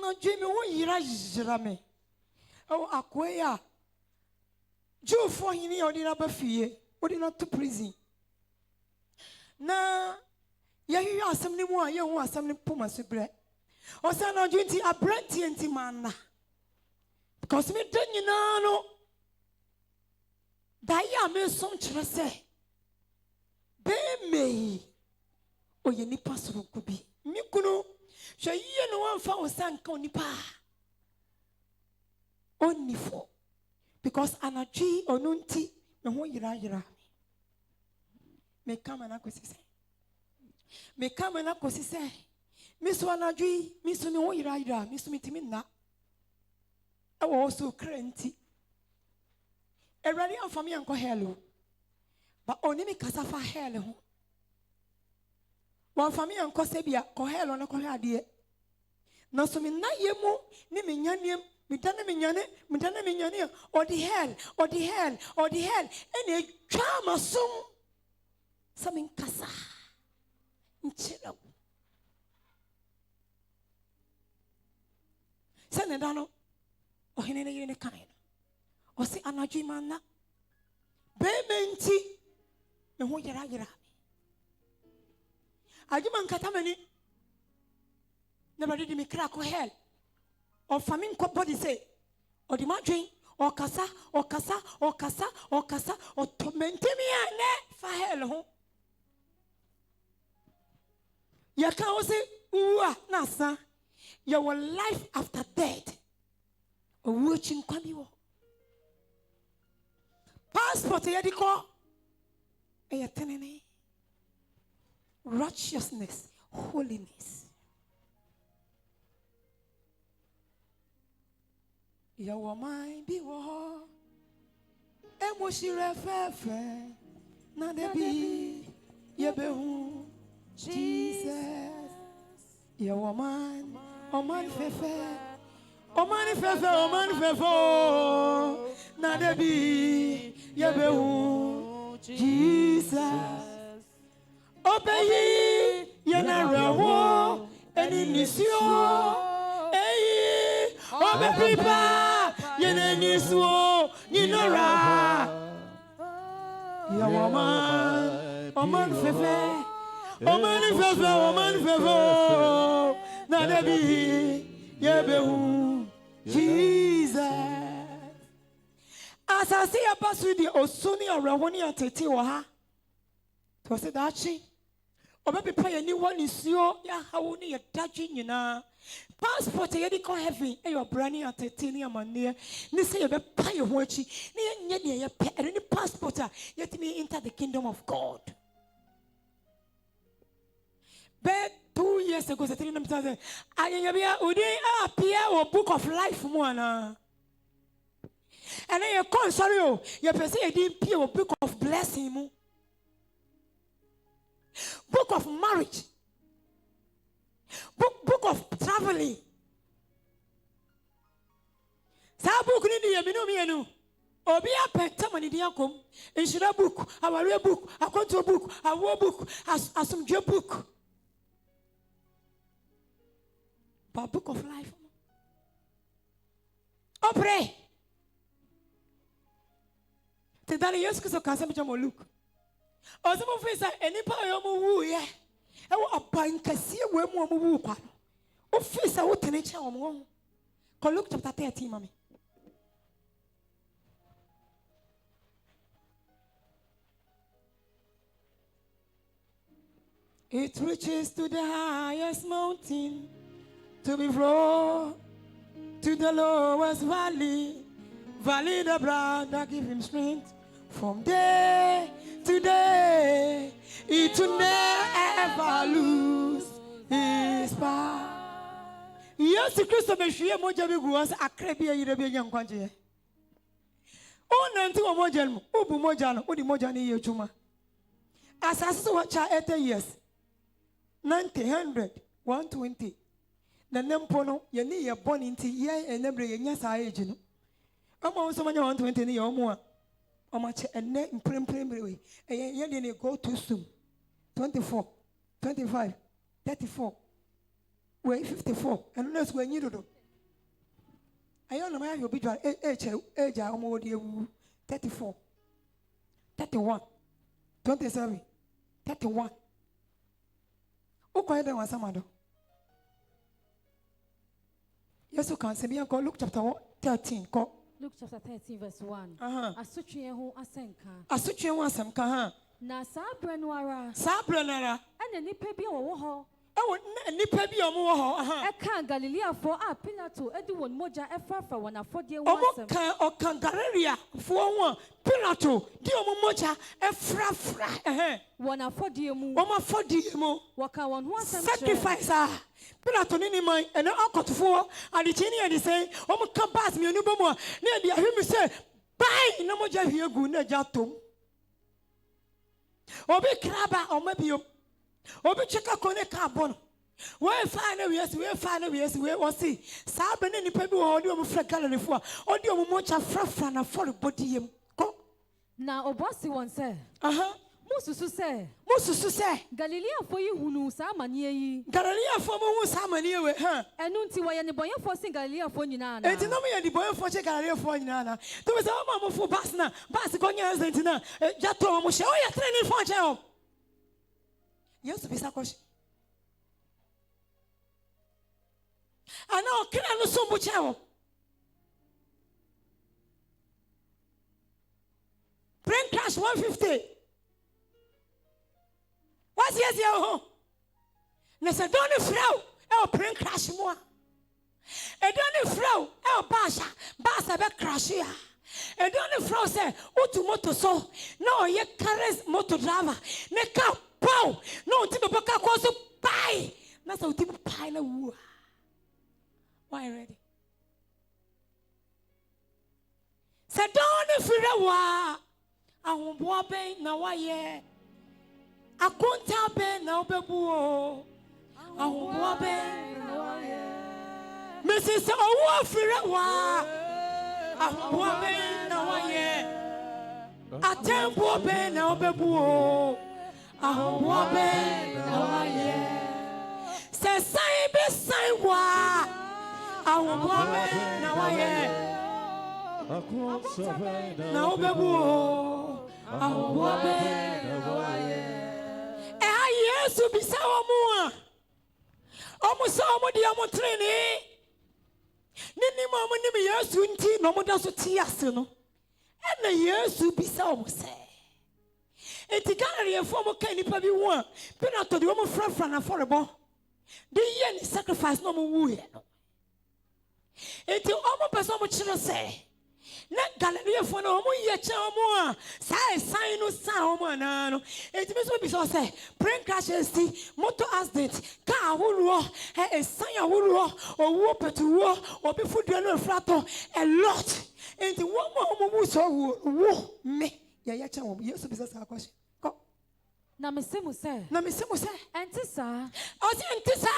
no dream won yira jirame. Oh akwea. Joe for hini odina ba fie. Odina to prison. Na ya yu asem ni mu a ye hu asem ni poma so bre. O say na dwenti abranti enti manna. Because me den nyina no. Da ya me som kire se. Be me. O ye nipa so ko bi. Mi kunu hwe ye no wan fa o sanka onipa. Onifo. Because anadwi onunti me ho yira. Me kama na kosi se. Me kama na kosi se. Me so anadwi, me so me ho yira, me so mitimi na. E wo so krenti. Erani amfami anko hello. Ba oni me kasa fa hello ho. Wa amfami anko se bia ko hello na ko ade. Na so me na yemu ni me nyanem me dane me nyane or the hell ene twa masom samin kasa nchira sene dano ohene ne yene kan no o se anadwi manna be menti me ho yira adwuma nkata mani na bade di me kra ko hell or famine body say or the madrin or kasa or to maintain me ane fa hell ho ya ka o say uwa nasa your life after death o watching kwami wo passport ya diko e tenene righteousness holiness. Ya woman bi wo emoshire fefe na debi yebehu Jesus. Ya woman oman fefe na debi yebehu Jesus. Obeyi yena rewo eni nisio eyi obepripa yena niswo ninora ya woman oman fefe na debi yebehu Jesus. Asase ya basu di osuni orewoni atete wo ha to se dachi obepripa yeni woni suo ya hawo ni yedagye nyina. Passport ye di ko heaven e your brani atete ni amane ni say ye be pa ye ho achi ni ye nye ye pe ni passport a yet me enter the kingdom of God. But 2 years ago say na mtase ayenya bia odi appear o book of life mu ana and then you come sorry o you person ye di pie o book of blessing mu, book of marriage, book of traveling. Sa book ni di yeminu mienu obi apenta mani di akom insura book, aware book, akonto book, awo book, asumdwe book, but book of life. Oh pray te dali yesu kristo kansa me jamo look ozimo fisa enipa yo mu wu ye e wo abankasi we mu wu kwa no o fisa wo tene cha wo mo ko Luke chapter 13 mami. It reaches to the highest mountain to be flow to the lowest valley the blood that give him strength from day to day. It will never lose his power. Yes, Christo be shie moja bi guwas akrebia yire bi nyankwanje. O nanti wo moja mu, obu moja no, odi moja ni ye juma. Asase so cha 80 years. 90, 100, 120. Na nempo no ye ni ye born nti ye enebre ye nya sa age no. Ama so manya 120 ni ye omo a. Oma che enne mpremprembre we. Ye de ne go too soon. 24, 25, 34. We're 54. And unless we're new to I don't know why you'll be age, I'm already 34, 31, 27, 31. Okay, there was some other. Yes, you can say me. Luke chapter 13. Luke chapter 13, verse 1. Asutwe ho asenka. Asutwe ho asemka ha. Na sabre no ara. Sabre no ara. Ana nipa bi wo ho. Ewo nipa bi omo wo ho. Eka Galilea fo a Pilato edi won moja efafa won afode ho asem. Okan Galilea fo ho Pilato di omo moja efrafra. Won afode mu. Omo afode mu. Waka won ho asem. Sacrifice ah. Pilato ni man ene akotofo adichi ni ade say omo kan pass me anu bomu na ade ahwe me say bai na moja hwie gu na ja tom. Obi kraba omo biom. Obi cheka kone ka bono. We fa na wiase we wo see sa be ne nipa bi wo odi omo fra Galilee fo odi omo mocha frafra na for body yem ko na obosi won say mususu say Galilea fo yi hunu sa amane yi Galilea fo mo hu sa amane we enu nti wo ye ne boyen fo sin Galilea fo nyina na enti no me ye di boyen fo che Galilea fo nyina na to be say o ma mo fo bas ko nya enti na ja to mo she o ye training fo che o Yesu bisa koshi ana okira no sombu che o Brain crash 150 What's yes yo? Nessa don't flow. El brain crash more. E don't flow. El basa be crash ya. E don't flow say utu moto so. No ye carries moto driver. Ne ka pow. No tipe baka ko so pai. Nasa uti pai na wu. Why ready? Say don't flow wa. Ahombo ben na wa ye. Akonta ben na obebu o ahombo ben na wa ye Mrs. owo afire wa ahombo ben na wa ye atembo ben na obebu o ahombo ben na wa ye se sai be sai wa ahombo ben na wa ye akonta ben na obebu o ahombo ben na wa ye Yesu bisa omo so omo di omo training nini mo omo ni Yesu nti no mo da so ti ase no na Yesu bisa omo se enti Galilea fo mo kan nipa bi wo a Pilato de omo frafra na forebo de ye ni sacrifice no mo wu ye no enti omo person mo kire se na Galilea fo no omo ye che omo a sai no sa omo na no enti me so bi so say brain crash esti motor accident car awuro san awuro owo petuwo obi fudu no frato a lot enti wo mo so wo me ye che omo Yesu bi so sa question ko na me se mo say enti sa o se enti sa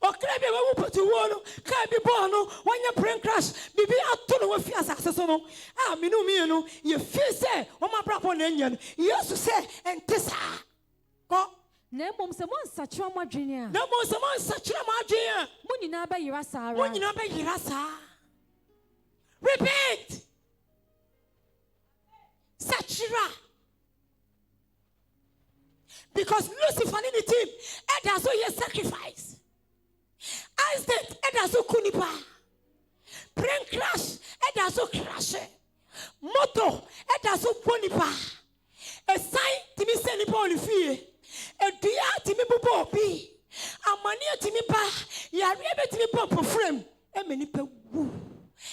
Okra bi we putu wo no ka bi bo no wanya brain crash bibi ato no wafi asase so no minu mi no ye fi se o ma brapo na nya no Yesu se entesa ko na mom se mon sachira mo adwene a na mom se mon sachira mo adwene a mo nyina ba yira sa ara mo nyina ba yira sa repent sachira because Lucifer in the team and that's why you sacrifice accident edaso kunipa brain crash edaso crash moto edaso bonipa a sign timi se nipa onifie edua timi bobo obi amania timi ba yare betimi pop frame e menipa wu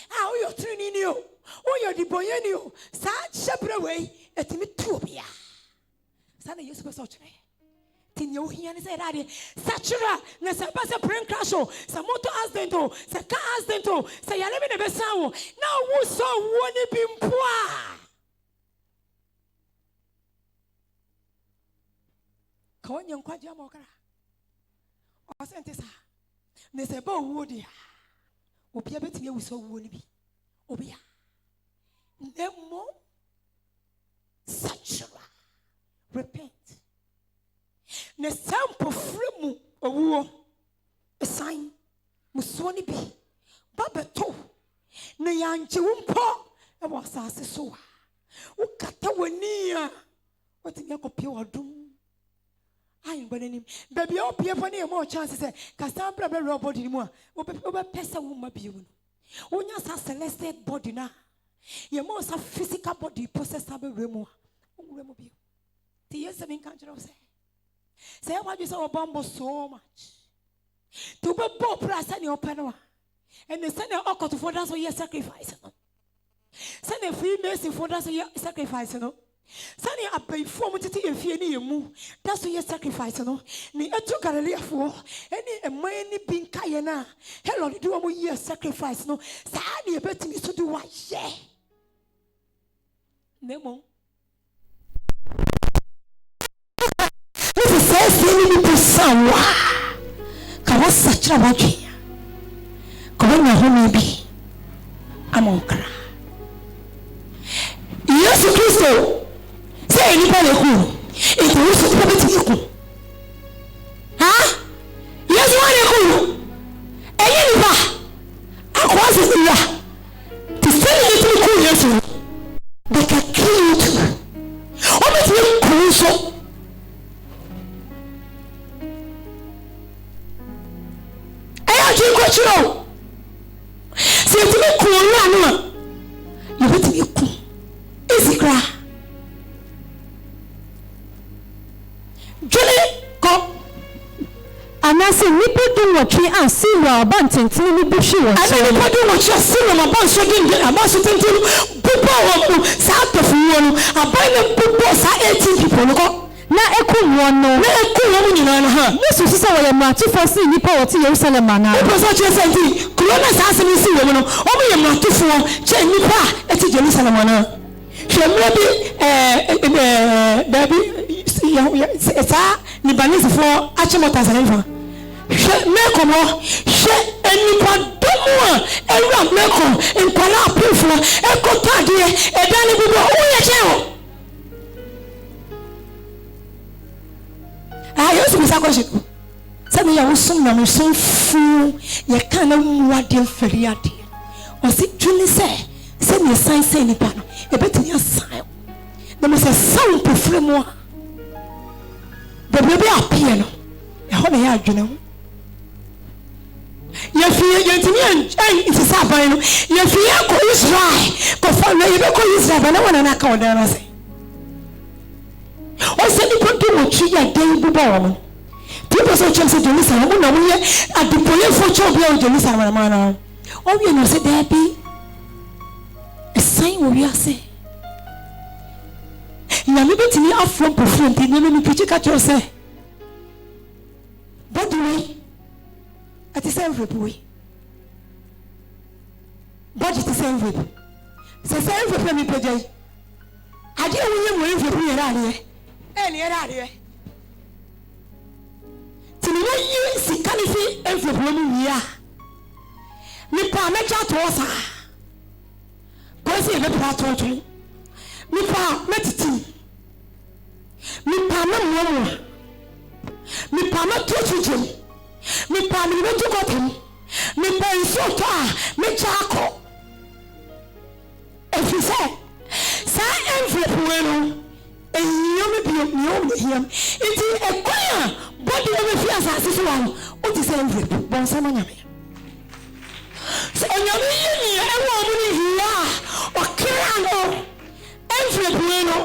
o yo trini ni o yo diboye ni o sa shebre we etimi tu obia sa na Yesu be so kire Tinyo hiani say daddy satura na se pass brain crash o se motor accident o se car accident o se yale me ne be san o na wo so wo ni bi mpoa ka wonye nkwaje amokara o se ntesa ne se ba wo dia obi abetimi awuso wo ni bi obi ya nemo satura repent ne sampo fremu owuo a sign Muswani be Babato na yanche wumpo e was so ukata wania what in your pure doom. I am burning him. Baby, oh, Pierre, for more chances. Cassandra, be robot anymore. Over pesa woman be you. When you have celestial body now, you must have physical body possessed of a remo. The years of encounter of say what you saw bumble so much. To be both price and your panel. And the send your uncle to for us or your sacrifice. Send a free mercy for us or your sacrifice. Sani abai form titi efie ni yemu that's why you sacrifice no ni etu Galilee fo eni emman ni bin kaye na hello do am ye sacrifice no sa ni ebetimi so do wa ye nemo this is say ni person wa ka wa sachira wa dwe ko na ho ni bi amonkra Yesu Kristo say anybody cool. It was supposed to be cool. Huh? Yes, one cool. Anybody? I was it to say little cool, yes. They can kill you too. What is it cool so? I don't what you know. Say to me cool, you want to be cool. Easy cry. Anase nipa dum wotwe ansi wa abantenten ni buhwe won so nipa dum wotwe ansi wa abanso din abanso tenten bubo wo sa tofu won aban na bubo sa 18 people ko na ekum won no na ekum won nyina na ha Yesu sisa wo ye matufo si nipa wote Jerusalem ana o so che senti corona sa asemi si wo no o mo ye matufo che nipa eti Jerusalem ana hwemra bi dabi sa ni banisi fo achimota zanfa she mekomo she enipa domo ewra meko nkwala apefo ekotade edani bibo uye cheo Yesu bisa kwashe sabe ya usum na musum fu ye kana muade feriade o si tuni se me sai nipa no e betini asai na me se sawo pofre mo the baby appear no e ho na ya adwene ho ye fie ye ntimi en itisa ban no ye fie ko Israel ko fa na ye be ko Israel ba na wana na ka odan na se o se ni ko do mo twi ya den bu ba wo people so chem se Jerusalem mo na mo ye adipoye fo cho bia o Jerusalem na na o wi no se there be a sign wo wi ase ya me betini afro pofro nti ne me pichi ka cho se body way ati se envelope way body ti se envelope se envelope mi pejai ade wo ye mo envelope ye ra re ni ra re ti ni yi sikani fi envelope mi wi a mi pa me cha to sa ko si e be pa to to mi pa metiti mi pa na mo mi pa na tututu mi pa mi betu kotem mi pa nso to a mi chako efise sa envelope we no enyom bi mi o hiem iti ekoya body we fi asase so wa o ti say envelope bon sama nyame so onyame yi e wo mu ni hia o kira no envelope we no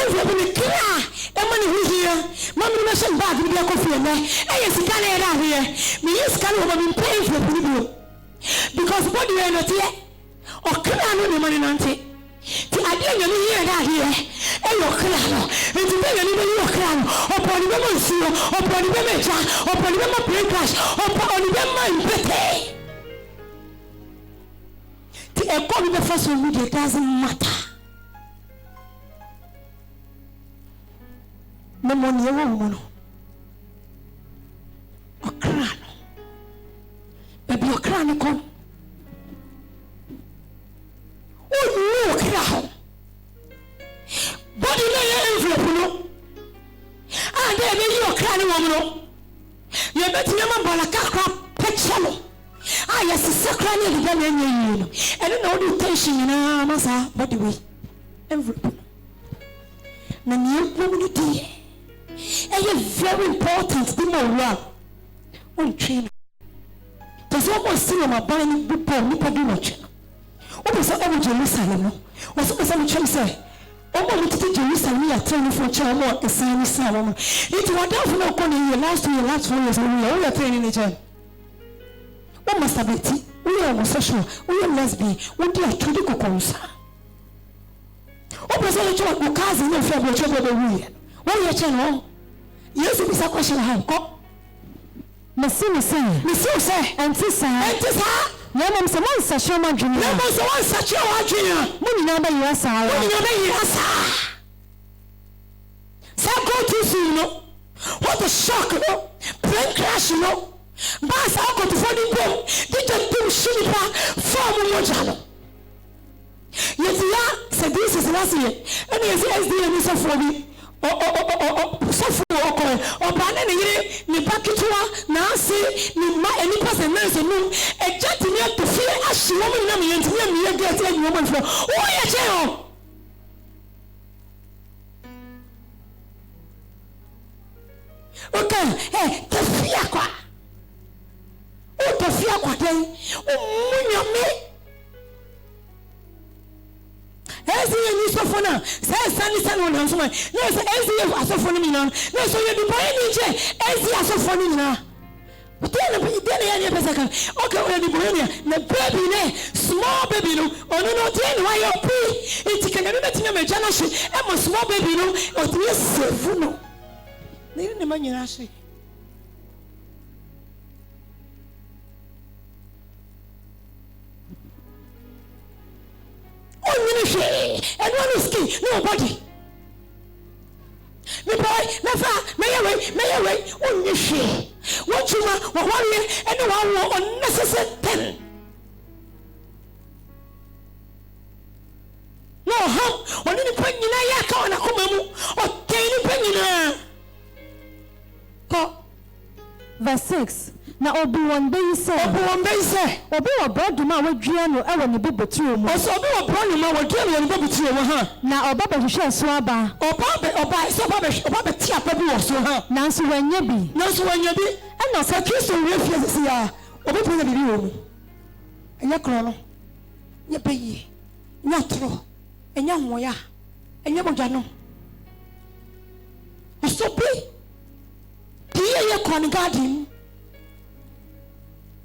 envelope ni kira e mo ni hia mami na shen bag bi akofi na e ye sika na era here me use sika no mo pay envelope ni bi because body we no tie o kira no ni mani nante ti ade nyame hia da here e yo kira no enti be nyame be yo kira no o body be mo nsi o body be me ja o body be mo brain crash o body be mo impete ti e ko bi be first media doesn't matter memo ni ewo mo no okra no baby okra no kom o no okra ho body na ye envelope no and e be okra no wo no ye beti ma bola ka Kanye the Ghanaian, and then all the tension in our massa, by the way. Envelope. Community. And you're very important. The more well. One train. There's almost still my buying book, Nipa do much. What was ever Jerusalem? Was some chance say? Oh, to Jerusalem, we are training for child more a sign of Salomon. It was down for no corner last 4 years, and we are training each other. What must have been? We are homosexual, we are lesbian, we are truly cocoons. What was all the job? Your cousin, no fair, which other way. What are you channel? Yes, it is a question I have got. Monsieur, say, and Tissa, Yamam, someone such a man, Yamam, someone such a one, Money number, yes, so go too soon, no. What a shock, no. Plane crash, no. Bass, I'll go to 40 boom. Did you do Shilipa, 4 Mojano? Yes, said this is last year, and yes, the answer for me. Suffer or banana, ni pakitua, Nancy, ni ma any person, a gentleman to fear as she woman, and to get any woman for. Oh, yeah, okay, hey, the fiacqua. Oh, the fiacqua, oh, me. As you so for now, says Sunny Sun on Hansman. No, as you are so funny now. No, so you do buy any as you are so funny now. But then I okay, when the Bohemia, the baby, small baby, no, or no, then why you pay? It can never be a generation, and a small baby, no, or 3 years, no. They didn't imagine actually. And one is key, nobody. Me boy, never, may I wait, only she. What you want, warrior, and one unnecessary pen. No, how, or any penny in a yak on a common, or 10 penny. Verse 6. Na obi one day say obi wa brother ma we dua no e woni bobotiro mu so obi wa brother ma we dua no woni bobotiro mu ha na oba be hwehwe so aba oba so oba be ti apa bi wo so ha nanso wanya bi e na sa Kristo we fie sisi ya obi pese bibi wo mu enya kro no nya peyi nya tro enya hoya enya bodwa no so bi ye kon garden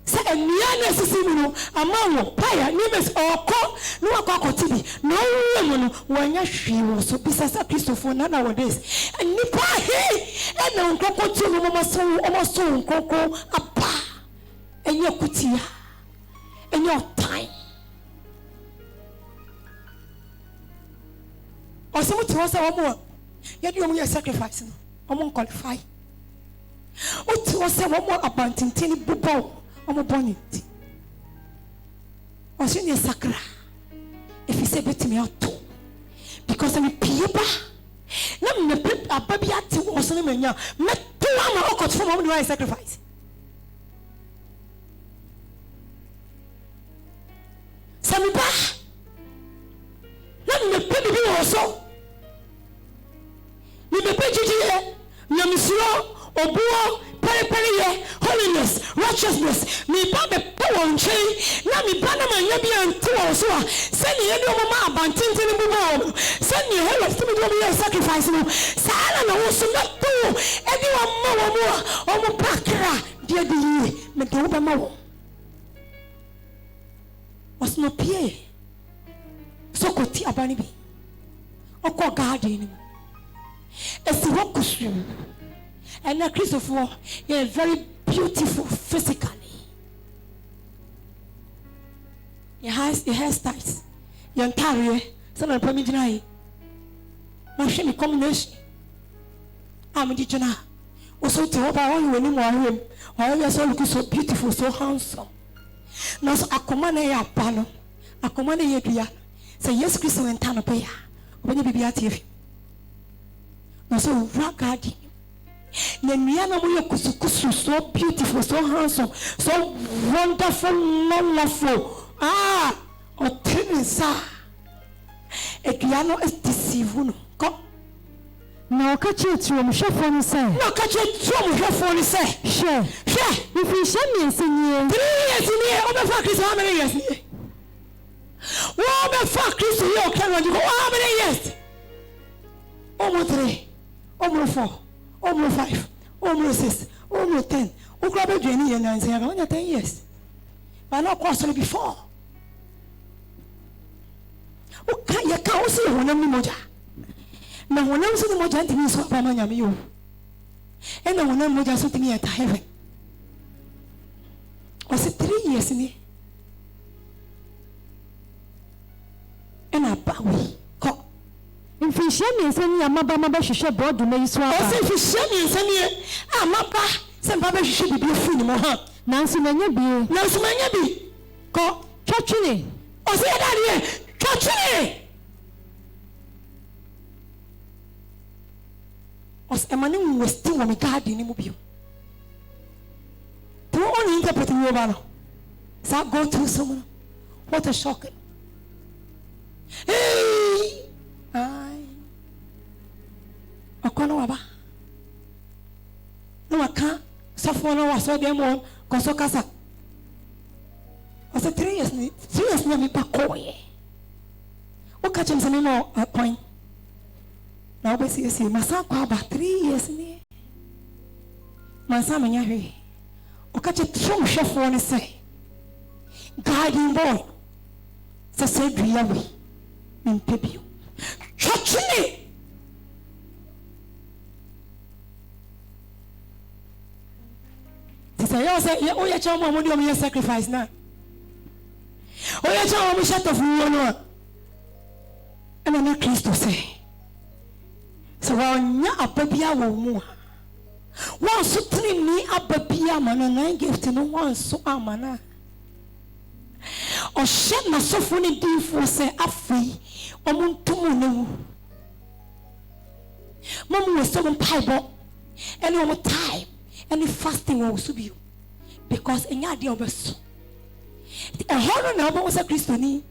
say eniana sisimu amawo paya nimes oko no akwakotibi no wemu no wanya hwiwo so bisasa Christopher na nowadays nipa he na nkokoti no moso nkoko apa enye kutia enye time osemuti wose omo yedi omo ye sacrifice no omo qualify uti wose omo abantintini bubo omo boniti osi ni sakra if you say betimi auto because I'm pieba na me ababi ati oso ni menya me to am okot from omo do sacrifice samiba na me pe bibi oso me pe jiji na misiro obuo pere holiness righteousness me ba be power nchen na me ba na manya bi anto so a se ne ye do ma abantintin bu bo se ne hello to me do sacrifice no sala na wo so na to e di wo ma wo mo pakra dia di me do ba ma wo was no pie so ko ti abani bi okọ garden esi wo kusu. And now Christopher, you're very beautiful physically. Your hairstyles, your entire son of Pamidina. No shame combination. I'm a Dijana. Also, to hope I want you anymore. Why you are so looking so beautiful, so handsome. Now, so I command a panel. I command a year. Say, yes, Christopher and Tanapaya. When you be at you. Now, so, rock garden. Neniana moyo kusukusu, so beautiful, so handsome, so wonderful, wonderful. O Teresa. Ekiano is deceiving. Na okachi etuo mhwefo no say. Na okachi etuo mhwefo no say. Hwe. If you show me ensinie. 3 years nie, obefa Kristo how many years nie? Wo obefa Kristo ye okran wanji ko how many years? Almost 3, almost 4, almost 5, almost 6, almost 10. Ukra be dwani ye nan say ga 10 years. But not course before. Uka ye ka o se honam ni moja. Na honam se ni moja ntimi so ba ma nyame yo. E na honam moja so timi eta heaven. O se 3 years ni. E na ba we ko. Mfihye mi nsani amaba maba hwehwe bodu na yiso aba. O se mfihye mi nsani amaba se mba ba hwehwe bibi afu ni mo ha. Nanso manya bi. Ko twatwene. O se da de twatwene. Os emane westi wo me garden ni mu bio. To only interpreting you about. So go through someone. What a shock. Hey! Ai. Akono waba. No aka safo no waso dem won koso kasa. O se 3 years ni me pa koye. O ka chem se me no point. Na obesi esi masa kwa ba 3 years ni. Masa manya hwe. O ka che trom hwefo ni se. Guiding boy. Se dua we. Mpebio. Chachini. Say you say o ya cha mo mo do mo sacrifice na. O ya cha mo shut off wo no. Ana na Kristo say. So wanya ababia wo mu. Wan so tini ni ababia mana na gift no wan so amana. O she na sofo ni dinfo say afei omuntumu ne. Mama was so paibo. And one time any fasting was to be because in your dear best. A horror now was a Christian.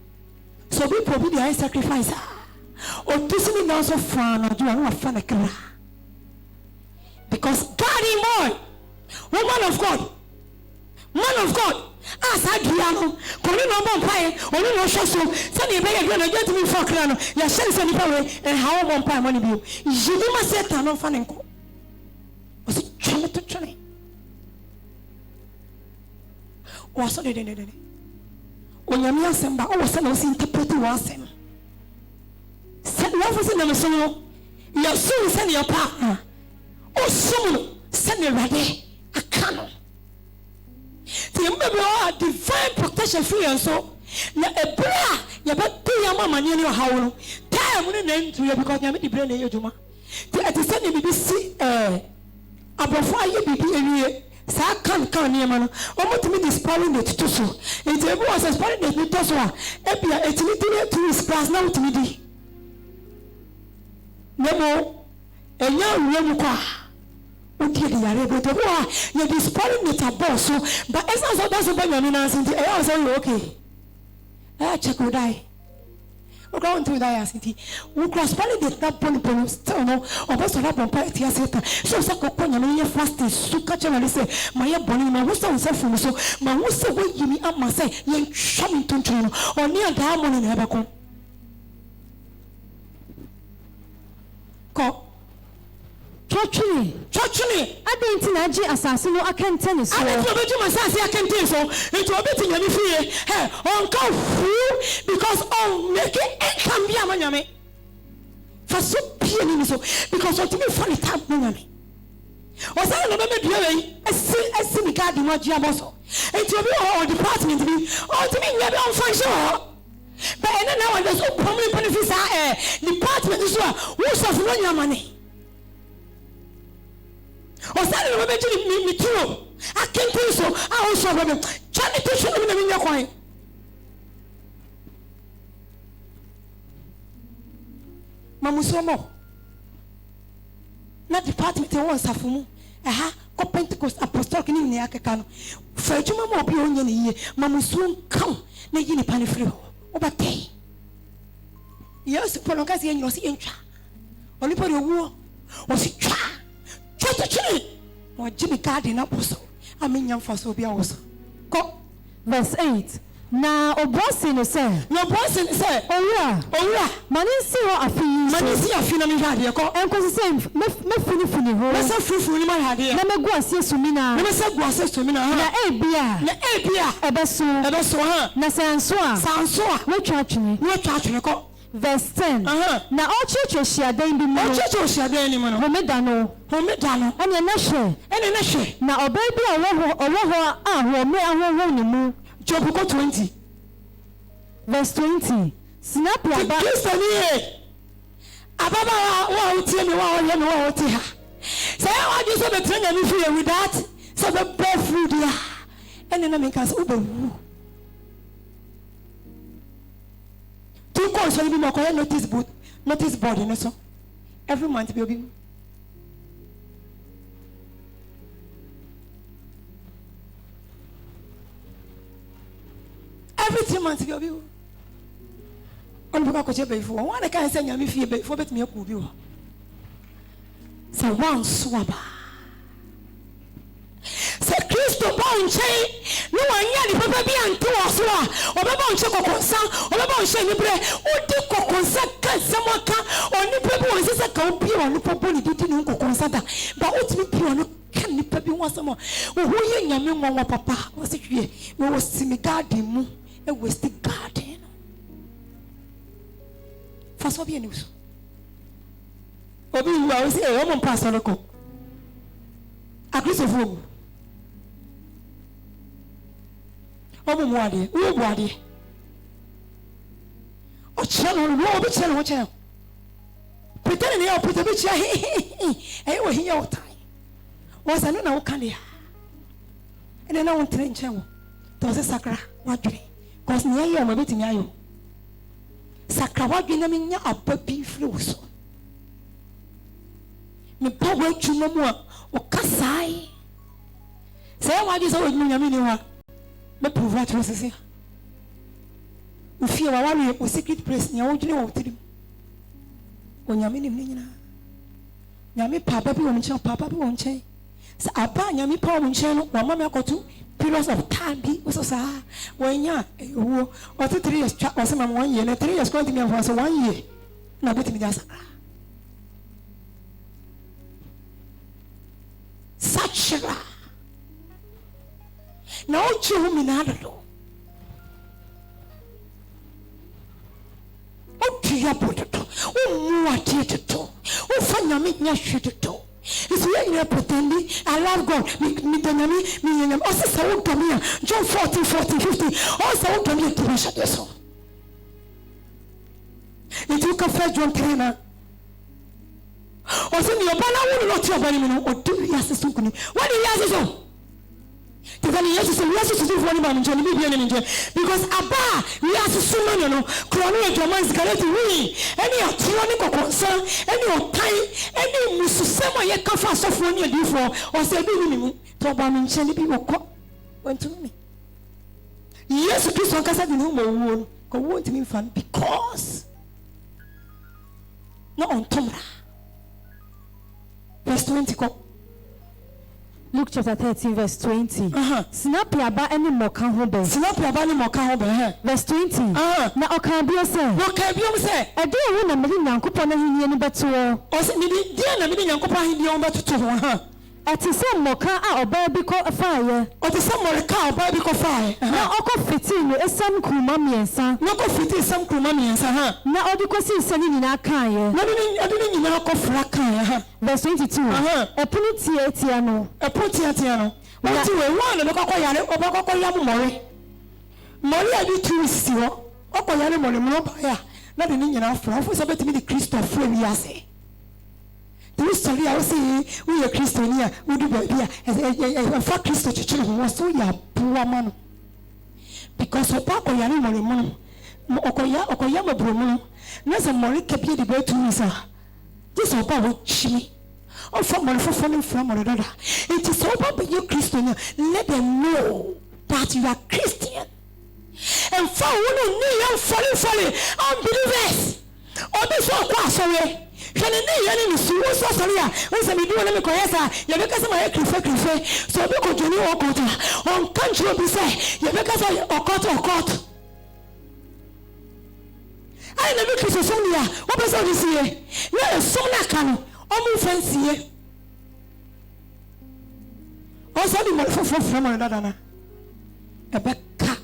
So we probably the sacrifice. Or to see me now so fun or do a fun a cry. Because God in boy, woman of God, man of God, as I do, calling on Bompire, or no show so, Sunny Bay again, I get me for Crano, your sense and power, and how Bompire money you. You do my set on fun and go. Was it trying to try? Or so they did. When you're near Samba, or some was interpreting was him. Send love was in the song. Your soul send your partner. Oh, soon send me ready. A canon. The remember divine protection free and so. Na a bra, you bet 2 years mama near your house. Time when end to you because you made the brain in your juma. The send you BBC abofo ye bibi ewie sa kan near man. Omo me dispelling it to so. It was dispelling it to so. Ebia etini 2 weeks class now to me di. Nemo enya wem kwa. Odi de yare go to wa you dispelling it above so but essence of that so be nyame na sinti e o say okay. Check would die. We're going to die as it. We cross validate that point still no or best of all party as it. So Sakokonya may fasting suka channel say my bonny my who sound self from so my who say we give me up my say yen shamin to or near diamond in Hebacon. Ko Churchly, I didn't imagine assassin I can't tennis. I don't know myself, I can't tell so. It's a bit in any fear. Hey, uncle fool because oh, make it can be a maname. For so peony so because what me funny time maname. Was I remember doing a see the garden what you have also. And to be all department to me, all to me, never on function. But now there's no permanent benefits are department is what who's of run your money. O sa le be ji mi turo akentin so a o so be chani to so na mi nyakwan mamusomo na department won safumu ko Pentecost apostolic ni ne akeka no fa adwuma ma obi onye ne yie mamusu kan na yi ni pane free ho obate yes polo kasi enyo si entwa oni pori owu o si twa twa o jimi garden na poso amenya mfa so obi awoso ko verse 8 na obosi no say owura manisi ho afi na me hade ko enko say me funi ho me say fufu ni ma hade na me gu ase sumina na ebia ebeso ha na sanso a we twa twene ko verse 10 na ochicho shiadan bi mu no homeda no ene na hwe na obai bi owo a ho me ahoho ni mu Job 20 verse 20 snap ya ba ababa wa utie me wa oye me wa otie ha say wa ju so betre nya me free with that so be bear food ya ene na me kan say ubewu two course so be mo ko notice board no so every month be obi every 3 months be obi on buka ko chebe ifo won kan say nyame fie be ifo betimi akụ bi wo say one swaba say Kristo ba nche no wanya ni papa bi anto oso a obeba nche kokonsa obeba nche ni bre odi kokonsa kan samoka oni pebi won sese ka obi won popo ni didi ni kokonsa da ba otimi pi won kan ni pebi won samo wo ye nyame nwa papa wo se hwie wo simi garden mu e waste garden faso bi news obi wa o se o mo pass on ko akristofu o mo ade wo bu ade o chelo wo bi chelo wo chelo pretend ni o pretend bi chia e wo hiya o tai wo sa no na wo kan ya ene na wo ntre nche wo to se sakra wa dwe cause ni ayo mo betimi ayo sakra wa dwe na me nya ababi firi wo so me power atwuma mu a o kasai se wa dwe so wo nyame ni wa me prove at wo sese o fie wa wa o secret place ni wo dwene wo tirim o nyame ni me nyina nyame papa bi wo nche papa bi wo nche sa aba nyame pa wo nche no wa mama akotu periods of time bi so sa wanya ewo o 3 years twa o se mama 1 year na 3 years kwanta mi for so 1 year na betimi da sakra sachra na o chi hu mi na do o tia potato o mu ati to o fanya mi nya hweto is when you pretending I love God me danyami me nyam o se sa wo domia John 14:50 o se wo domia to sha deso it you can first John 3 na o se ni oba na wo no ti oba ni no o do yes so kuni what do yes so tefani yes so for ni ba nje ni bibia ni nje because aba yes so no no krono e joman zikareti wi eni atiro ni kokonsa eni otai eni mususema ye kafa sofo ni adifo o se bi ni mu to ba mi nche ni bi woko wantu mi yes Kristo kasa di no mo wo ko wo ntimi fan because no on tomra verse 20 ko Luke chapter 13 verse 20. Snap ya ba any more kan ho be. Verse 20. Na okan bi o se. E de wo na me Nyankopon na hini ni beto. O se ni de na me Nyankopon hini on beto ho. Ati se moka a oba bi ko faaye. O te se moreka oba bi ko faaye. Na oko fiti no esam kruma miensa. Na ko fiti esam kruma miensa ha. Na odi ko si se ni nyina kan ye. Na odi ni nyina ko fra kan ye ha. Verse 22. Epunu tie no. Epunu tie no. Wati we one no kokko yare oba kokko yam more. More adi 2 weeks ho. Okko yare more mo ba ya. Na de ni nyina fra. Fo se betimi di Kristo fra wi ase. The story I say we are Christian we do baby for Christo church was so ya poor man because opa ko ya ni mo okoya mo bro mo na se mo ke bi de be tu isa this opa wo chimi from Monofo from another. It is over by you Christian. Let them know that you are Christian. And for who need folly, unbelievers. Or this one class away. Can any so sorry? Once I do let me correct, you because my crife. So because you know on country be say, you because I court. I never kiss a sonia. What was all this year? No, so na canoe. I'm fancy. Also, the mother from another. A back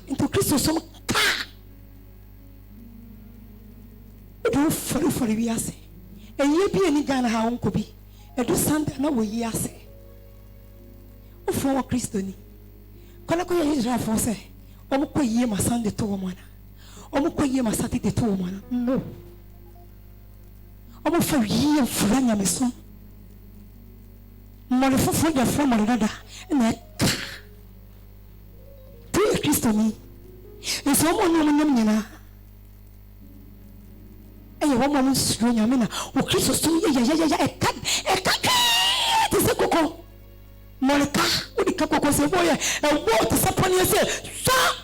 into Christus some car. Do for the Yase. And ye be any Ghana how uncle be. And do Sunday no way Yase. O for Christoni. Colloquia Israel for say, Omco ye my Sunday to woman. Omco ye my Saturday to woman. No. Omo for ye and Franya me son. Mother for the from another. And I do Christoni. And someone woman. And you want to string your mina. Oh, Christus, a cat, is a cocoa. Monica, what the cocoa say, boy, and what is upon you say, sir.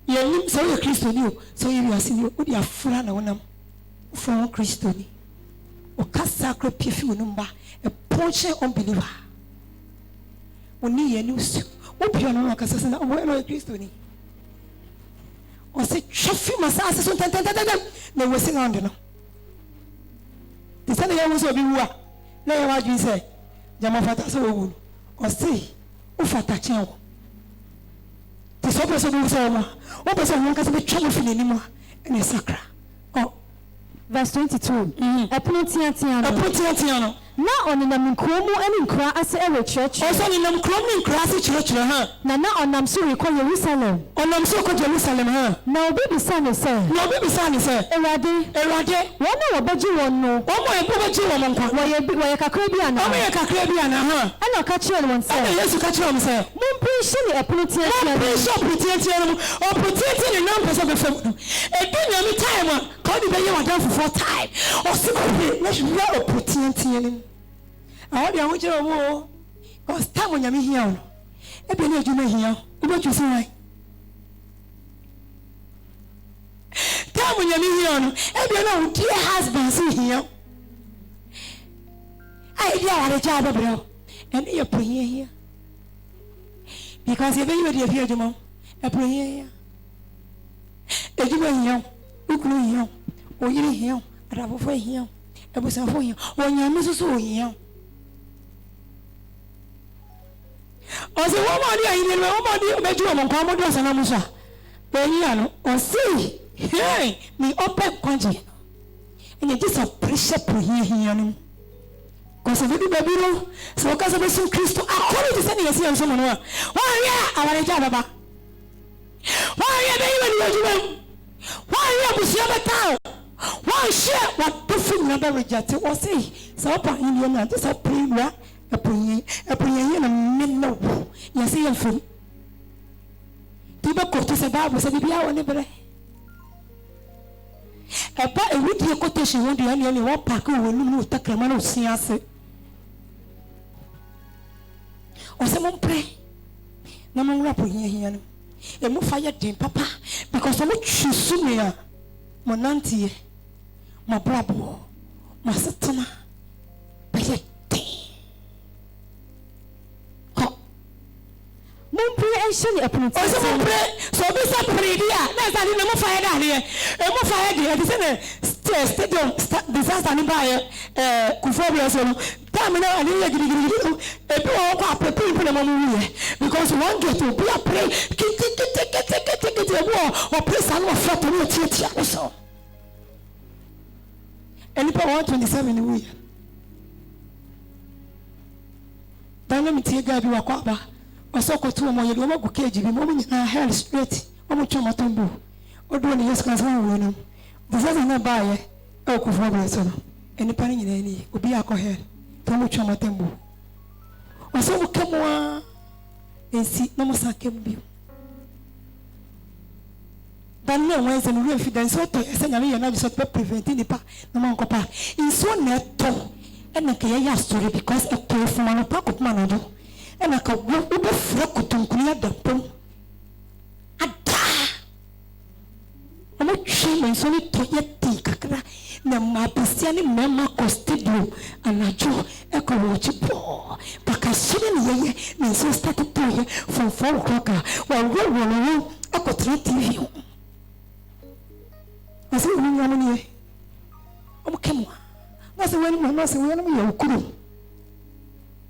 You name so Christo knew, so you are seeing you, what you are fran on them from Christoni. Or cast sacred perfume number, a ponche unbeliever. Only a news, what you are not assassin, or where Christoni. Or say, Chaffee must ask us, they were singing under. The Sunday was a big war. Now, what you say, Jamafata so or say, Ufata channel. The supper of the summer, what was a one can be trouble anymore, and a sacra. Oh, verse 22. A Pontiano. Now on the Mukromo and in Cras every church. Also in the Mukromo Crassy church, Nana on Namsu recall Jerusalem. On Namsu Jerusalem, now baby son is say, no baby son is say, Erade, one more budget one no, one more budget one, why a Caribbean, and I'll catch you on one side. Yes, you catch on, sir. Moon pretty a Pontiano, or pretty in numbers of the family. A good time, call the baby one down for 4 times, or simply, let's roll a Pontiano. I want you to know, because time when you're here, a penny you may hear, what you say. Time when you're here, every know, dear husband, see here. I hear a job, bro, and you're praying here. Because you're very here, Jamo, a prayer here. If you were here, you could hear, or you hear, a rubber for here, a was for you, when you're Mrs. here. Or the woman in the woman made you among Commodores and Amusa. Beniano, or see, hey, me open quantity. And it is a pressure per here. Because if you do baby, so because of some Christo, I call it sending a see on someone. Why, yeah, I want a job about. Why, yeah, they why, yeah, was your town? Why, share what different number rejected or say, so upon Indian, this is a premier. A prayer and a minnow. You see, I'm from Tibaco to say, Bible said, be our neighbor. A would be a quotation, won't be only one pack who will move the Cramano Siase. Or someone pray. No more rapping here. A more fire than Papa, because I would choose sooner. Monanti, my brabo, my satana. So this is pretty. That's a little fire down here. A more fire here. This is stadium disaster by Kufobia. Tamina and you people because one get to be a play, get a war or place and more flat to teach also. And if I want 27 in a week, then let me take a walk. I saw two more years ago, cage, the moment I held straight, almost to my tumble. Or doing the yes, because I won. This doesn't not buy a cover, and the penny in any will be a cohead. Too much on my tumble. Or so come on and see no more sack. Dan no Wednesday no evidence so to say nyame ye na just prevent ni pa na man ko pa. In so na to e na ka ya story because e to from an pa ko man do. E na ka wo be fra kutunkuni adapom. Ada. Omo twi men so ni to ye ti kakra na ma besia ni mema ko studio anajo e ko wo chi po. Bakashire ni ye ni so start to ye from 4 o'clock. Wa wo akotri TV. I say, when you're here, I'm coming. I say, when you're here,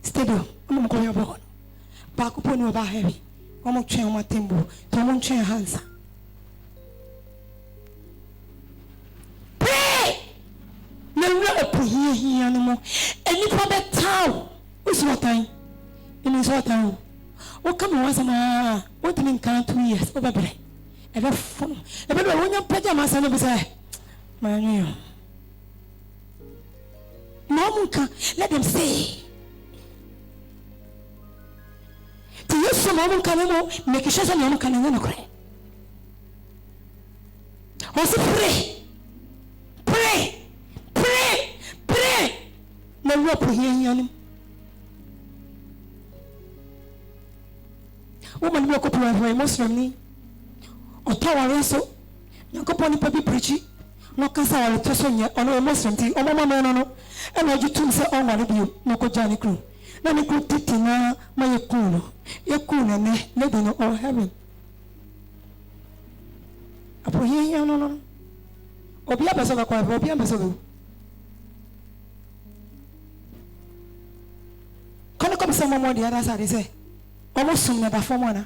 stadium, I'm going about. Back upon you about heavy. I'm going to change my temple. I'm going to change hands. Pray! No, we're not here anymore. And you probably town. What's your time? In his what time? What come once a month? What in count 2 years? Probably. Ever phone. Ever when you put your master and say, my new. No, let them say. To use some moment can make sure some young can cry. Also pray. Pray. Pray. Pray. No rope here. Woman walk up to a Muslim. Otawa so yakoponi papi preachi no kasa wale tosonya ono Muslim ti omo mama no e na jutum se on wale bi no ko jani kru na ni kru titi na ma yekunu na ne lady no all heaven apo ye no obi abeso ka kwa obi abeso go kono ko bisa momo di ada sare se omo sum na da fomo na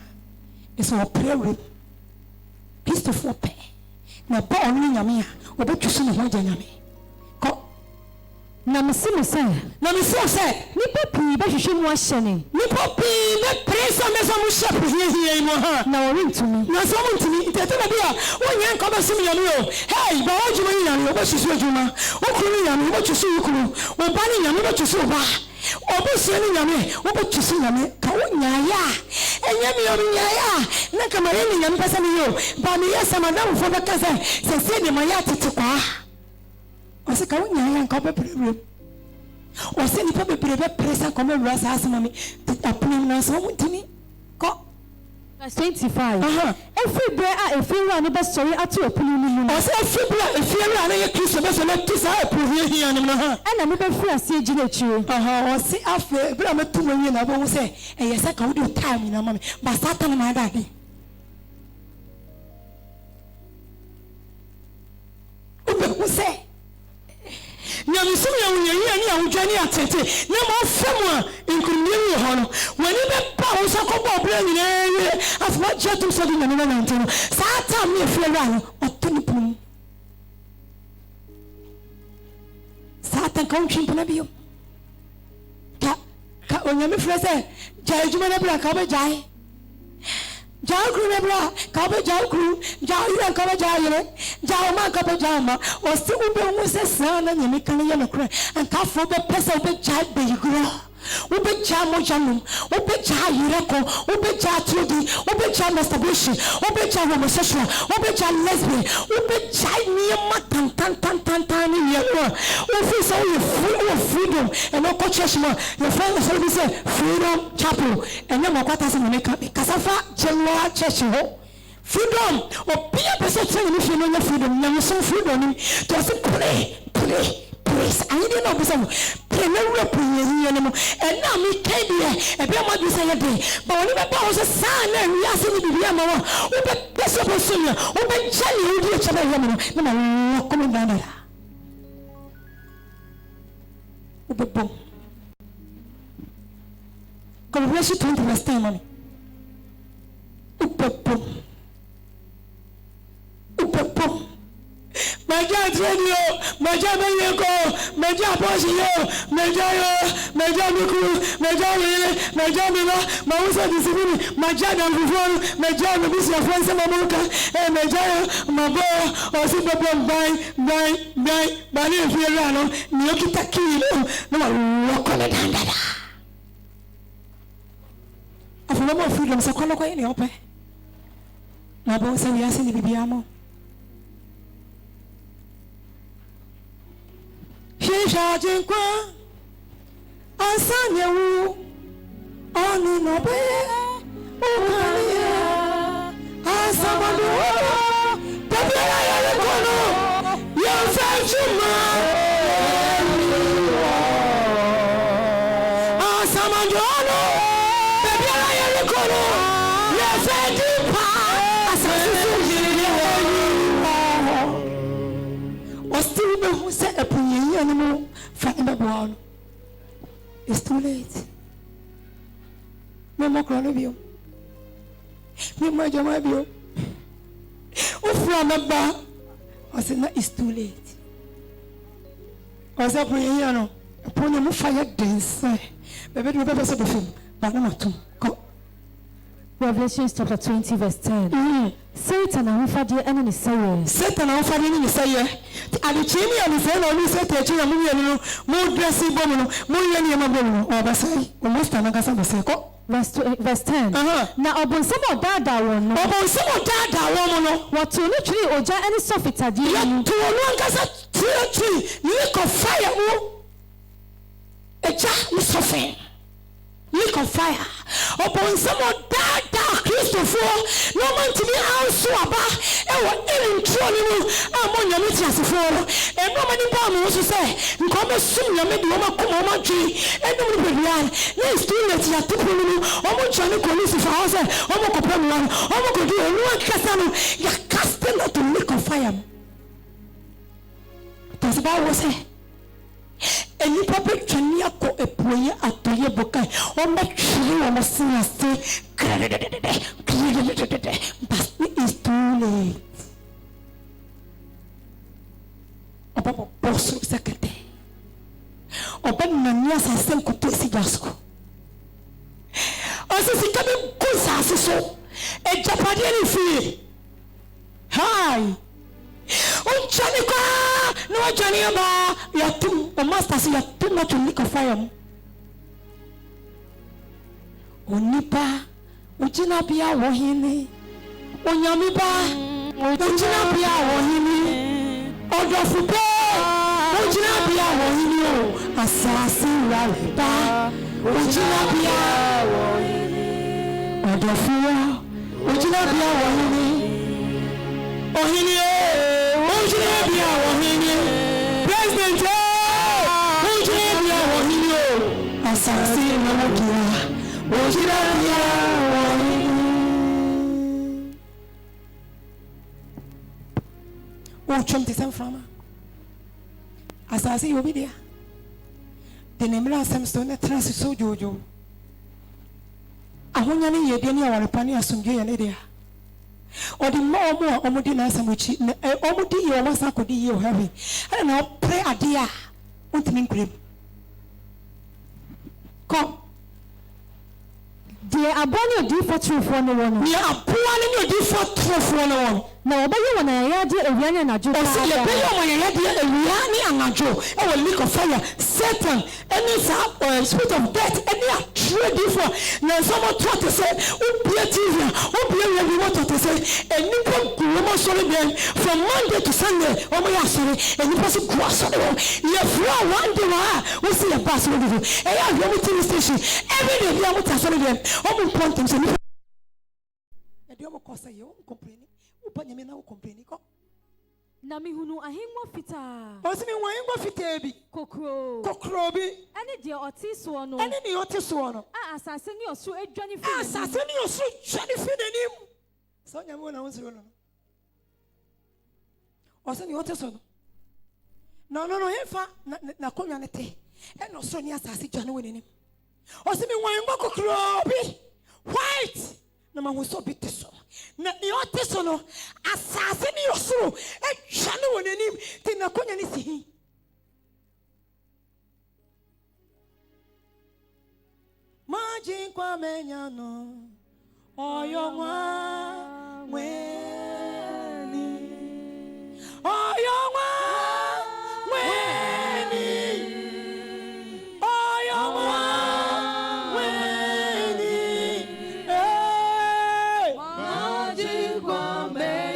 is o prayer Kristo fo pe na ba onu nyame a obetwusu ne ho agya nyame ko na mesimu se nipa pii ba hwehwe mu ahye ne nipa pii na presa me so mu hye hie mu ha na wo ntumi na so mu ntumi tete na bia wonya nka ba sim nyame o hey ba wo juma nyame obetwusu adwuma okuru nyame obetwusu ukuru wo ba ne nyame obetwusu ba obusu ni nyame obetwusu nyame ka wonya ya enyame yo nyaya na kamare ni nyame pesa ni yo ba mi yesa madam fo be kasa se de maya tete kwa o se ka wonya ya nka be prebre o se ni pa be prebre presa ko me wura sa asema mi apuni na so muntimi ko verse 25 every bread every one be sorry atu opuni ni o se every bread every one na Kristo be so na tu sa opuni hia ni na na me be free ase ejina chire o se afa bra metu manyi na bo se eyesa ka wudi time na mama ba satan na da bi o se nyamisum ya unyeyi ani awudwani atete na ma famu inkunni wo hono wani be pa wo so ko bo bra nyina afma jetum so di na na ntino satan me fie wa otuni pum satan kan chimpuna biyo ka onyame frese jai juma na bra ka be jai Jao kru ne bra ka be jao kru jao ira ka be jao ire jao ma ka be jao ma o si ube hu se sana nyame kan ye no kra an ka fo be pesa ube jai be yigro ube jao mo janum ube jao ire ko ube jao tudi ube jao masturbation ube jao homosexual ube jao lesbian ube jao ni ma tan ni ye no o fi so you freedom and no church ma your friend so be say freedom chapel and no kwata se me kasafa general church ho freedom obia person say you feel no freedom nyam so freedom ni to say pray I didn't know some pray no pray ni mo and na me kai dia e be mo bi say dey but when be ba so san na wi ase ni bibia ma wo be person person ya wo be jali wo di chaba ya mo na ma ko me danda wo be bom Colossians 20 verse 10 mommy upepom Maja train yo, maja menyeko, maja poshi yo, maja miku, maja wele, maja miba, mausa disibini, maja damfufonu, maja mabisi ya fwansa mamuka, maja yo, mabo, osibabom bai, bani mfirano, niyokita kilo, nama wakole dandada. Afumamo freedom sa kono kwa ini ope. Mabo sa wiyasi ni bibiamo. Sajinkwa Asanyewu Oni Nobe Ukaniya Asamadu Tabira Yalekono Yosajuma Asamadu Tabira Yalekono Yosajipa Asasusu Ostibe who said a puny animal find a ball. It's too late. No more chronobio. No more jamabio. From a bar. I said, no, it's too late. I was up in upon a fire dance. Baby, we better say the film, but not to go. Revelation chapter 20, verse 10. Satan and Fadi enemy say. Satan and Fadi enemy say. And the chimney and the friend only said to a china more dressing bomb, more yellow or Basai, almost another Basako. Verse 10. Now, upon some of that one, upon some of that woman, what to literally or any soffita, dear, to a long tree, lick of fire, a jack is soften. Lick of fire upon someone that Christopher, no man to be also about and trouble among your meetings of all, and no many bomb also say, you come as soon as you make tree, and no one will run. Let's do it. You have to put me on what Johnny Police of house, almost a problem, almost could do a new castle, you're casting out to lick of fire. That's about what say. And you probably can go a prayer at the year book or make sure I'm a sinner say, but it is too late. Papa Bosso Secretary. Open Nanias and Sam could see Jasco. As is coming good, so a Japadian free. Hi. Oh, Janica! No, Janiaba! You are too, the master says you are too much to lick a fire. Oh, Nipa, Ujina Pia Wahini, Oh, Yamiba, Ujina Pia Wahini, Oh, Dofupe, Ujina Pia Wahini, Assassin Raliba, Ujina Pia Wahini, Oh, Dofua, Ujina Pia Wahini, Ohini. President, assassin, oh, Trump is from assassin, you'll be there. The name of some stone that transit so Jojo. I want to know your Pania Sunday and Lydia. Or the more Omudi Nasamuchi, Omudi, your master could you heavy. I don't know, pray a dear. What do you mean? Come. They are born your default truth for no one. We are born your default truth for no one. No, but you want to hear a Riani and a Joe. Oh, see, you want to hear a Riani and a Joe. I will lick of fire. Satan, any spirit of death, any true different. Now, someone tried to say, oh, be a TV, oh, be a we wanted to say, and you can sorry then from Monday to Sunday. Oh, my sorry, and you person cross on the road. You have one day, we see a bus with you. And I have a TV station. Every day, you have to sorry them. Oh, my point is, and you will cause you complaining. But you may now complain. Namihunu ahingwa fita. Osimi wahingwa fitebi. Kokrobi. Any dear otiso no. Any the otiso no. Assassin your so a Johnny Fin. Assassin your so Johnny Fin. So you want to answer. Osimi otiso no. No, hefa na community. And no so ni assassin Johnny winning. Osimi wahingwa kokrobi. White. Na mahuso bitiso. Na yote no asasini yosuru e chane wonenim ti na konya ni sihi majin kwa menyano oyonwa weni oyonwa weni oyonwa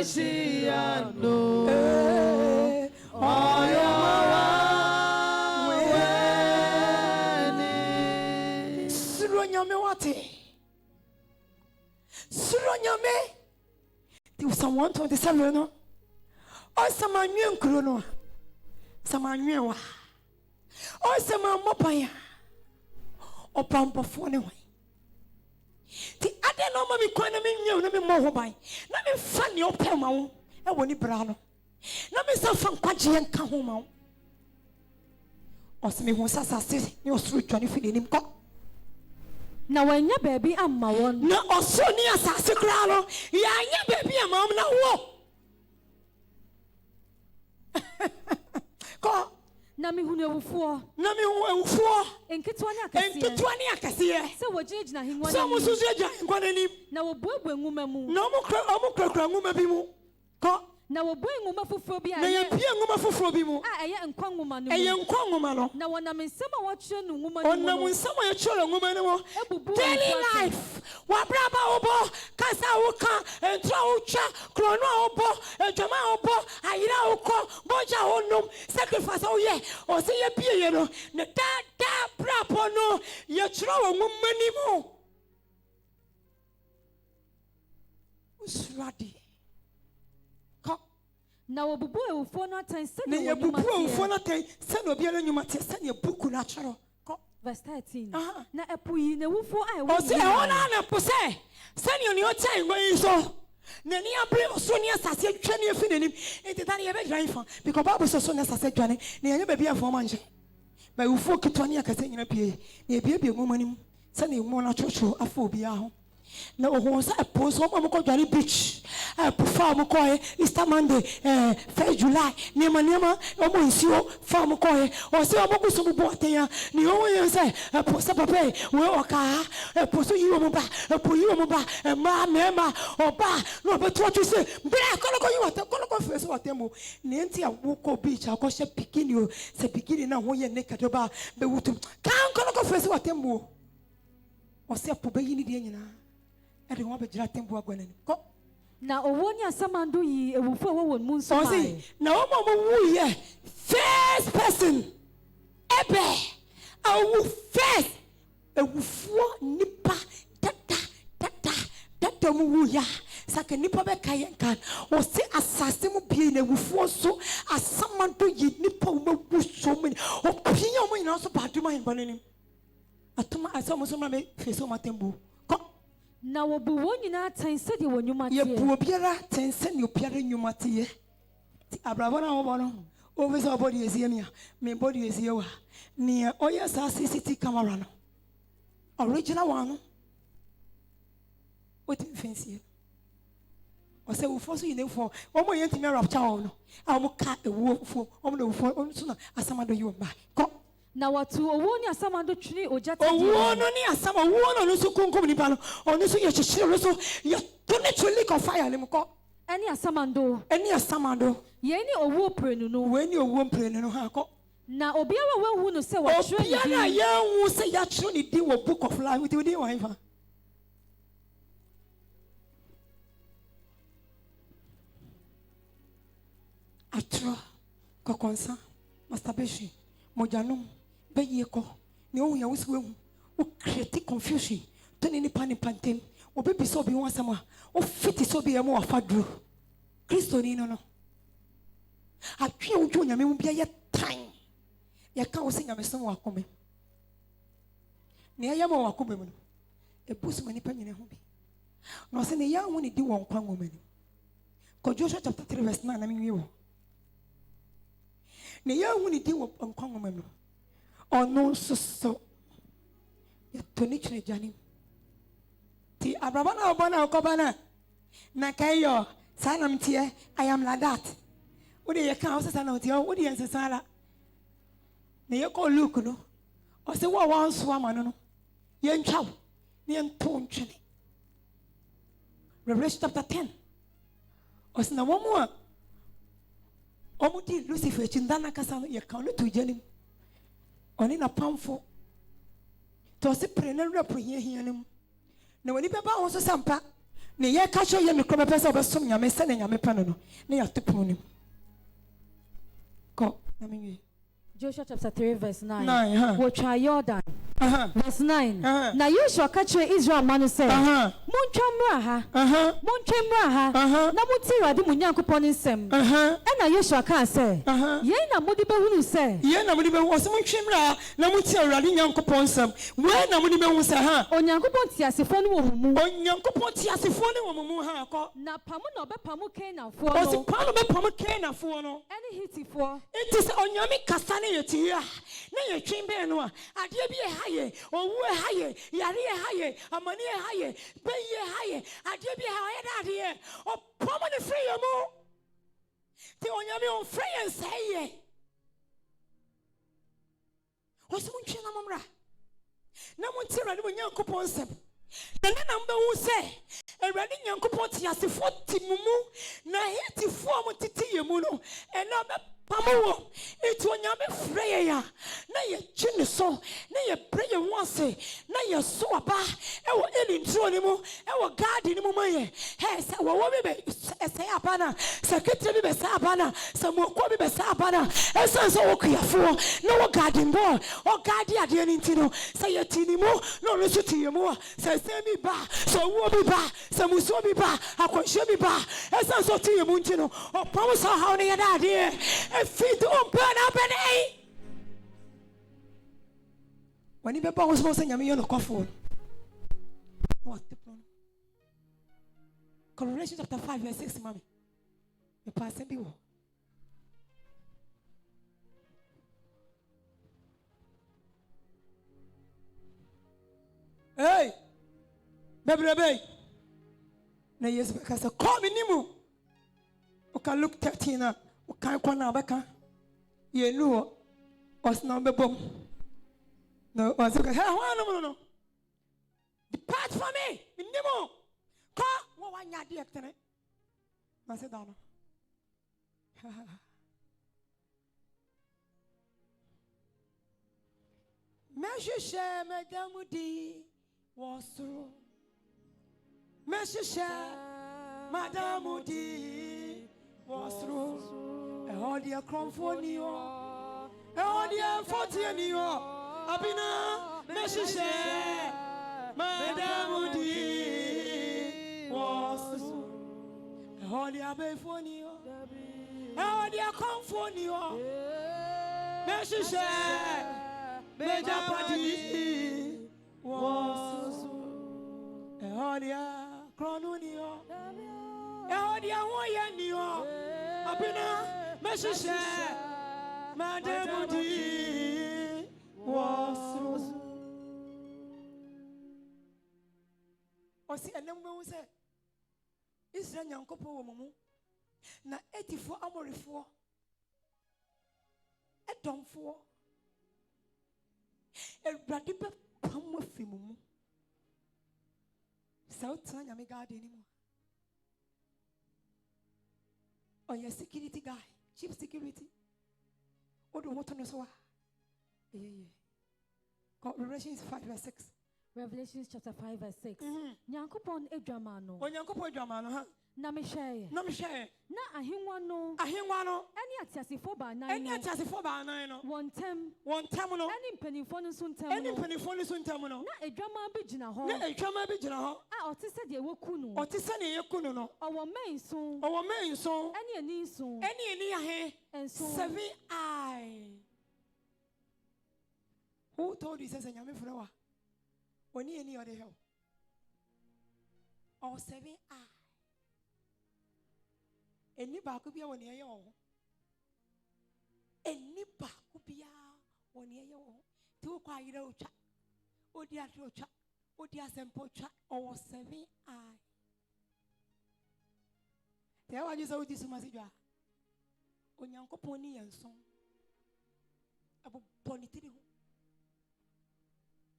Messiano, Psalm 127 no. O sama nwen kuro no. Sama nwen wa. O sama mopaya. O pampofo ne hwan. Ti ade no ma mi kwan na mi nwen na mi mo ho ban. Na mi fa ne opɛ ma wo. E woni bra no. Na mi sa fa nkwaje nka ho ma wo. O se mi hu sasase ni osuru twane fi nim kɔ. Na wanya baby amma won. Na oso ni asase kra no. Ya anya baby amma wo na wo. Ko na mi hu ewufuo. Na mi hu ewufuo. Enketwa ni akase. Se wojina hingwa ni. So mo susu eja hingwa ni. Na wobuebu nguma mu. Na mo kra nguma bi mu. Ko na wobu nguma foforo bi na ye pie nguma foforo bi mu. Eye nkwa nguma no. Eye nkwa nguma no. Na wona me nsema wa kire no nguma no. Ona mo nsema ye kire nguma no. Daily life. Wa braba obo, kasa wo kan, entra wo twa, krono obo, ejama obo, ayira wo boja wo nom, sacrifice wo ye. O se ye pie ye no. Na da brapo no, ye kire wo nguma ni mu. Usradi. Na wobubu ewufo no atan se ne ye bubu ewufo no atan se no bia nyuma te se ne buku na chero ko verse 13 na epuyi ne wufo ai wo o se ho na po se ne o tai ngoi so na ni abre so ne asase twa ne afi nanim enti da ne ye be dwan fa because bible so ne asase dwane ne ye ba bia fo manje ba wufo kitwa ne akase nyina pie ne bia ngoma nim se ne mo na chocho afa obi aho na o sa pose o mo ko dwane beach perform ko Easter Monday 1st July nema o mo nsio farm ko o se o mo kuso bo aten ni o yen se pose papa we o ka pose yi o mo ba po yi o mo ba ma mema o ba no be to tu se bra ko yi wata ko face wata mo ni enti awo ko beach akọ she bikini o se bikini na ho ye naked ba be wutum kan ko face wata mo o se po be yi ni de nyina e de ho be gira tembo agwana ni ko na owonya samando yi ewufo wo mu nso mai na wo mo wu ye first person ebe awu first ewufo nipa tata mu wu ya saka nipa be kai kan o se asase mu bie na ewufo so asamando yi nipa wo wu so mu o pinya mo ina so baduma hin banani atuma asamu so ma me feso matembo na wobu wonyina tense de wonyuma tie ye bu obiara tense ne obiara nyuma tie ti abrabo na wo bono o be so body ezie mia me body ezie wa ne oya sa CCTV camera no original one no o ti fancy o se wo fo so yine fo o mo yenti me rapture no a mo ka ewo fo o mo no fo o so na asamado yi o ba ko na watu owo ni asamado twini ojata di owo no ni asama owo no so kunkum ni ba no onu so ye chichire so ye to ne chuli ko fire ni mko eni asamando ye ni owo prenu no we ni owo prenu no ha ko na obiara we hu no se wa twire ni obiara ye hu se ya twire ni di wo book of life with di wan fa atro kokonsa masturbation mojanum beye ko ne o ya wusu ehu o create confusion to ne nipa ni pantem o bebi so bi won asama o fiti so bi e mo afaduro Kristo ni no atwe o jo nyame mu bia ye tan ye ka o se nyame so wa kome ne ya ma wa kome mu no e busu mani pa nyine ho bi no se ne ya hu ne di won kwa ngoma ni ko Joshua chapter 3 verse 9 na mi wi ne ya hu ni di wo nkwanwo no ono so ya toni chine jani ti abraba na obana okobana na kayo sanam tie I am like that wo de ye kan o sesa na tie wo de ye sesa la ne ye ko look no o se wo wan so ama no ye ntwa ne nto ntwene Revelation chapter 10 o se na wo mu a omuti Lucifer chindana kasa no ye kan no to janim oni na pamfo to se prene rap hiahianim na woni beba ho so sampa ne ye ka cho ye mikro pesa obesom nyame se ne nyame pa no ne ya toponim ko na menwe Joshua chapter 3 verse 9 wo twa Jordan verse 9. Na Joshua catch Israel man say, Montwa mra ha. Montwa mra ha. Na muti Awurade mu Nyankopɔn nsɛm. Na Joshua ka say, Yɛn na mudi behunu say. Yɛn na mudi behu ɔsɛ montwa mra na muti Awurade Nyankopɔn nsɛm. Wɛn na mudi behu sɛ ha. Onyankopɔn tiasefo no wɔ mu. Onyankopɔn tiasefo no wɔ mu ha kɔ. Na pamu na ɔbɛpamu Canaanfoɔ no. Ɔsɛ pamu bɛpamu Canaanfoɔ no. Ɛne Hitifoɔ. It is onyame kasa ne yɛti ya. Na yɛtwen bɛn no a adeɛ bi ɛha yɛ, owu ɛha yɛ, yare ɛha yɛ, amani ɛha yɛ, bɛyi ɛha yɛ, adeɛ bi ɛha yɛ da adeɛ. Ɔpɔmɔ ne firi yɛ mu. Te onyame ɔmfrɛ yɛn sɛɛ yɛ. Ɔsɛ montwe na momra. Na monte Awurade mu Nyankopɔn nsɛm. Na ne na mbɛhu sɛ Awurade Nyankopɔn te asefo te mu mu na Hetifoɔ mo tete yɛ mu no ɛna Pamuwo, it's when you be free. Na ye chin so, na ye pray you once, na ye so aba, ewo in tronimu, ewo guard in mumaye. Hey, say, what we say abana, secretary be sabana, some more be sabana, and sons of Okiafu, no garden boy, or guardia dianintino, say a tinimo, no recity more, say semi ba, so wo be ba, some so be ba, I can show be ba, and sons of Tiamuntino, or promise how they are there. Feet don't burn up an A. When you be boss was saying, I'm your coffee. What the problem? Coloration chapter 5, verse 6, mommy. The passing people. Hey, baby. Now, yes, because I call me Nimu. Okay, look 13. Can't go now, Becca. You know, was not the bomb. No, was okay. No. Depart from me, Nemo. Call what one yard tonight. Macedona. Measure share, Madame D was through. Measure share, Madame D was through. All the Cronfonio, all the 40 Abina, Meshe, Madame Udi was all the Abefonio, all the Confonio, Meshe, Majapati was all the Cronunio, all the Awayanio, Abina. Meshe, Madame Udi was. Or see a number was said. Israel Yankopo Momu. Na 84 Amory 4. A Dom 4. A Bradipa Pum with Fimumu. South San Yamigard anymore. Or your security guy. Chief security. What do you want to know? Revelations 5 verse 6. Revelations chapter 5 verse 6. Nyankopon edwamano. O Nyankopon edwamano ha. Na me share. Na ahengwa no. Eni atiasefo ba nan no. Wontem no. Eni mpanimfo no so ntem no. Na edwama bi gina ho. A otise de woku no. Owo main so. Eni ani ahe. Enso. 7 eye. Who told you says nyame flower? Oni any other hell. Or 7 eye. Eni ba ku bia woni eye wo. Eni ba ku bia woni eye wo. Ti wo kwa yire otwa. Odi atre otwa. Odi asempo otwa. Or 7 eye. Te wa ji so odi suma se dwa. Onyankopon ni yenson. Abo bonitiri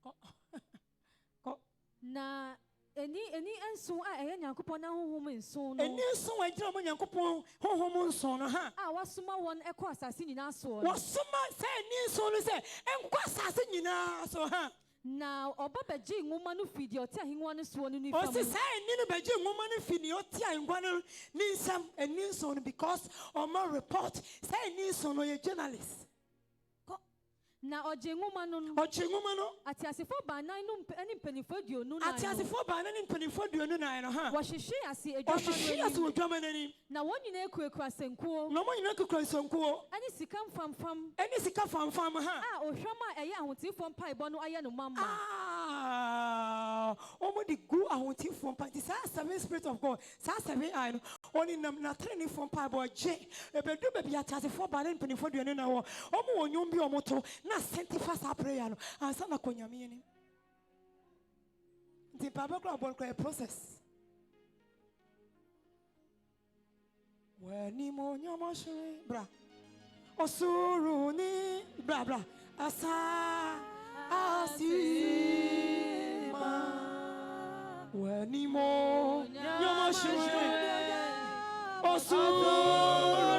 ho. Na eni enso a eye Nyankopon na honhom enso no. Eni enso a jira mo Nyankopon honhom enso no ha. A wasoma won ekọ asase nyina so no. Wasoma se eni enso no se enkọ asase nyina so ha. Na oba beji nwoma no fidi oti ahengwa no so no ni fam. O se eni no beji nwoma no fidi oti ahengwa no ni nsam eni enso no because o ma report se eni enso no ye journalist. Na ojenguma no. Ojenguma no. Atiasefo banan no eni mpanifo duonu na. Atiasefo banan eni mpanifo duonu na no ha. Wɔhwehwe ase adwama no. Wɔhwehwe ase adwama nani. Na wɔn nyinaa kurakura senkuo. Na wɔn nyinaa kurakura senkuo. Ani sika famfam. Ani sika famfam ha. Ohwam a ɛyɛ ahotifo mpaebɔ no ayɛ no mama. Omo di gu ahotifo mpa. Ti sa seven spirit of God. Sa seven eye no. Oni nam na training for mpaebɔ je. Ebedu bebi atiasefo banan mpanifo duonu na wo. Omo wonyom bi omo to na sanctify sa prayer no. Ansa na konyame ni. The Bible process. When you bra, osuruni bra asa asima. When you osuruni.